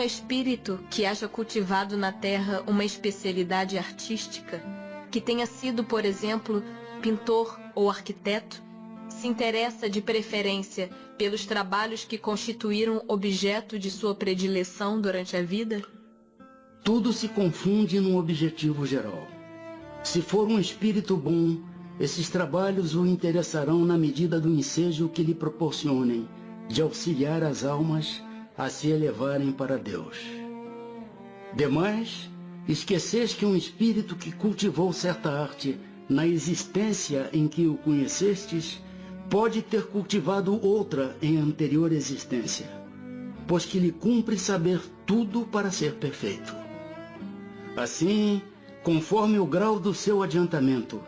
espírito que haja cultivado na terra uma especialidade artística, que tenha sido, por exemplo, pintor ou arquiteto, se interessa de preferência pelos trabalhos que constituíram objeto de sua predileção durante a vida? Tudo se confunde num objetivo geral. Se for um espírito bom, esses trabalhos o interessarão na medida do ensejo que lhe proporcionem de auxiliar as almas a se elevarem para Deus. Demais, esqueceis que um espírito que cultivou certa arte na existência em que o conhecestes, pode ter cultivado outra em anterior existência, pois que lhe cumpre saber tudo para ser perfeito. Assim, conforme o grau do seu adiantamento,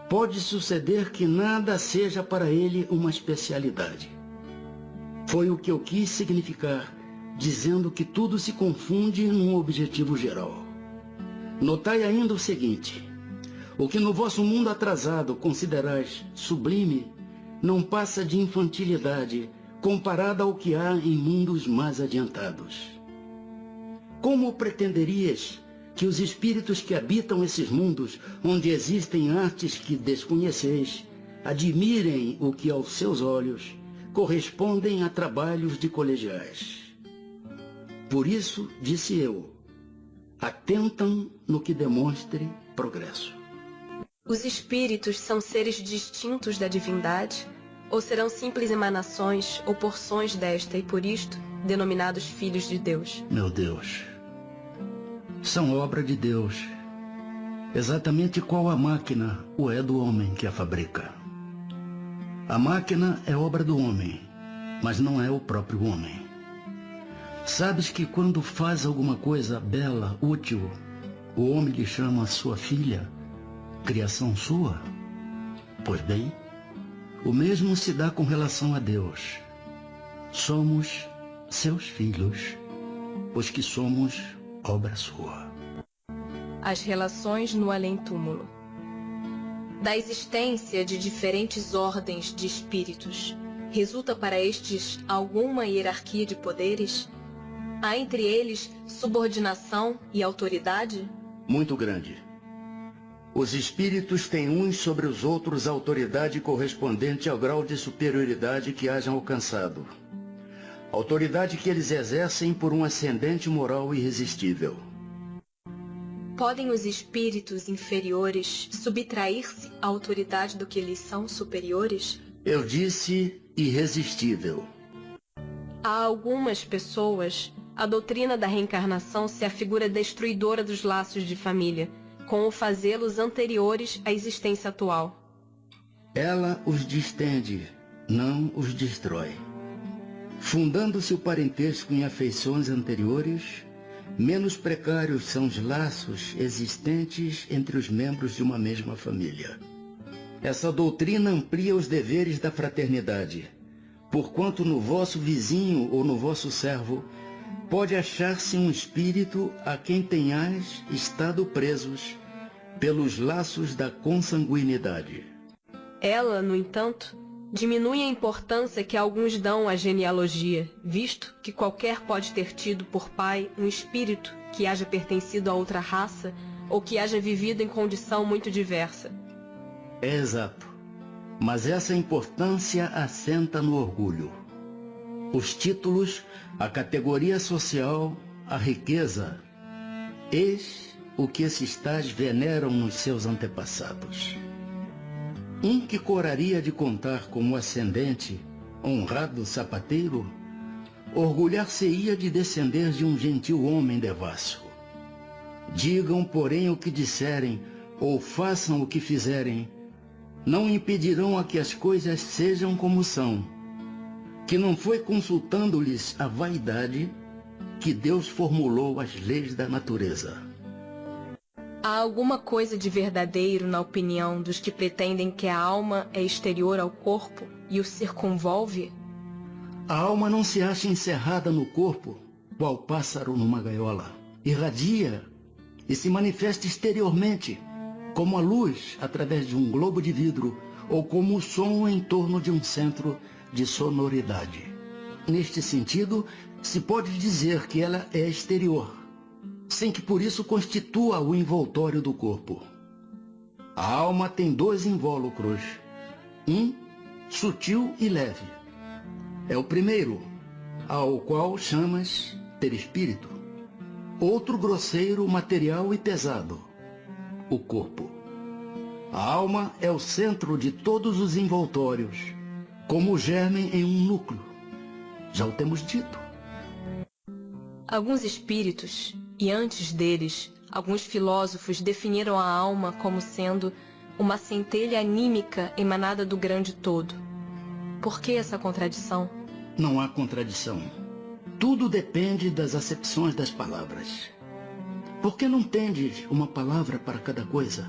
pode suceder que nada seja para ele uma especialidade. Foi o que eu quis significar, dizendo que tudo se confunde num objetivo geral. Notai ainda o seguinte: o que no vosso mundo atrasado considerais sublime, não passa de infantilidade comparada ao que há em mundos mais adiantados. Como pretenderias que os espíritos que habitam esses mundos, onde existem artes que desconheceis, admirem o que aos seus olhos correspondem a trabalhos de colegiais? Por isso, disse eu, atentam no que demonstre progresso. Os espíritos são seres distintos da divindade, ou serão simples emanações ou porções desta e por isto denominados filhos de Deus? Meu Deus, são obra de Deus, exatamente qual a máquina o é do homem que a fabrica. A máquina é obra do homem, mas não é o próprio homem. Sabes que quando faz alguma coisa bela, útil, o homem lhe chama sua filha, criação sua? Pois bem, o mesmo se dá com relação a Deus. Somos seus filhos, pois que somos obra sua. As relações no além-túmulo. Da existência de diferentes ordens de espíritos, resulta para estes alguma hierarquia de poderes? Há entre eles subordinação e autoridade? Muito grande. Os espíritos têm uns sobre os outros autoridade correspondente ao grau de superioridade que hajam alcançado. Autoridade que eles exercem por um ascendente moral irresistível. Podem os espíritos inferiores subtrair-se à autoridade do que lhes são superiores? Eu disse irresistível. A algumas pessoas, a doutrina da reencarnação se afigura destruidora dos laços de família, com o fazê-los anteriores à existência atual. Ela os distende, não os destrói. Fundando-se o parentesco em afeições anteriores, menos precários são os laços existentes entre os membros de uma mesma família. Essa doutrina amplia os deveres da fraternidade, porquanto no vosso vizinho ou no vosso servo pode achar-se um espírito a quem tenhais estado presos pelos laços da consanguinidade. Ela, no entanto, diminui a importância que alguns dão à genealogia, visto que qualquer pode ter tido por pai um espírito que haja pertencido a outra raça ou que haja vivido em condição muito diversa. É exato, mas essa importância assenta no orgulho. Os títulos, a categoria social, a riqueza, eis o que esses tais veneram nos seus antepassados. Um que coraria de contar como ascendente, honrado sapateiro, orgulhar-se-ia de descender de um gentil homem devasso. Digam, porém, o que disserem, ou façam o que fizerem, não impedirão a que as coisas sejam como são, que não foi consultando-lhes a vaidade que Deus formulou as leis da natureza. Há alguma coisa de verdadeiro na opinião dos que pretendem que a alma é exterior ao corpo e o circunvolve? A alma não se acha encerrada no corpo, qual pássaro numa gaiola. Irradia e se manifesta exteriormente, como a luz através de um globo de vidro ou como o som em torno de um centro de sonoridade. Neste sentido, se pode dizer que ela é exterior, sem que por isso constitua o envoltório do corpo. A alma tem dois invólucros, um sutil e leve. É o primeiro, ao qual chamas perispírito. Outro grosseiro, material e pesado, o corpo. A alma é o centro de todos os envoltórios, como o germe em um núcleo. Já o temos dito. Alguns espíritos, e antes deles, alguns filósofos definiram a alma como sendo uma centelha anímica emanada do grande todo. Por que essa contradição? Não há contradição. Tudo depende das acepções das palavras. Por que não tendes uma palavra para cada coisa?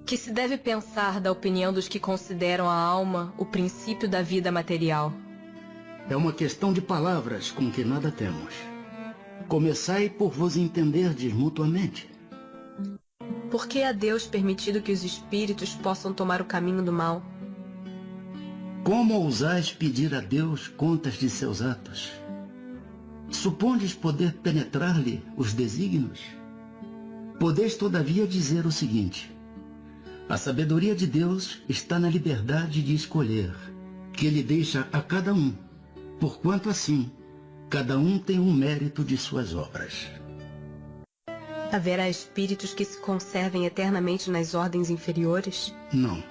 Que se deve pensar da opinião dos que consideram a alma o princípio da vida material? É uma questão de palavras com que nada temos. Começai por vos entenderdes mutuamente. Por que a Deus permitido que os espíritos possam tomar o caminho do mal? Como ousais pedir a Deus contas de seus atos? Supondes poder penetrar-lhe os desígnios? Podeis todavia dizer o seguinte: a sabedoria de Deus está na liberdade de escolher, que Ele deixa a cada um, porquanto assim, cada um tem um mérito de suas obras. Haverá espíritos que se conservem eternamente nas ordens inferiores? Não.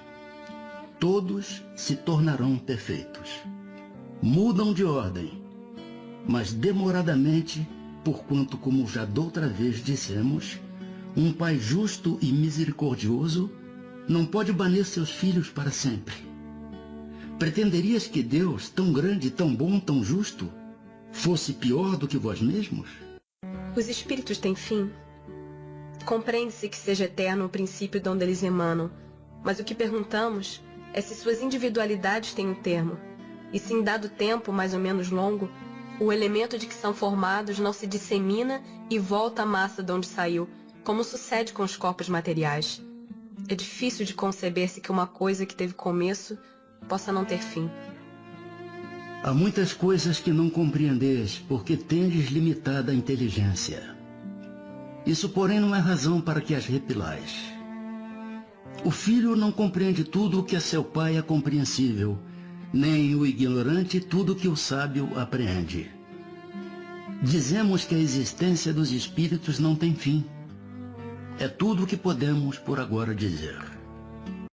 Todos se tornarão perfeitos. Mudam de ordem, mas demoradamente, porquanto, como já doutra vez dissemos, um Pai justo e misericordioso não pode banir seus filhos para sempre. Pretenderias que Deus, tão grande, tão bom, tão justo, fosse pior do que vós mesmos? Os espíritos têm fim? Compreende-se que seja eterno o princípio de onde eles emanam, mas o que perguntamos é se suas individualidades têm um termo, e se em dado tempo, mais ou menos longo, o elemento de que são formados não se dissemina e volta à massa de onde saiu, como sucede com os corpos materiais. É difícil de conceber-se que uma coisa que teve começo possa não ter fim. Há muitas coisas que não compreendeis, porque tendes limitada a inteligência. Isso, porém, não é razão para que as repilais. O filho não compreende tudo o que a seu pai é compreensível, nem o ignorante tudo o que o sábio apreende. Dizemos que a existência dos espíritos não tem fim. É tudo o que podemos por agora dizer.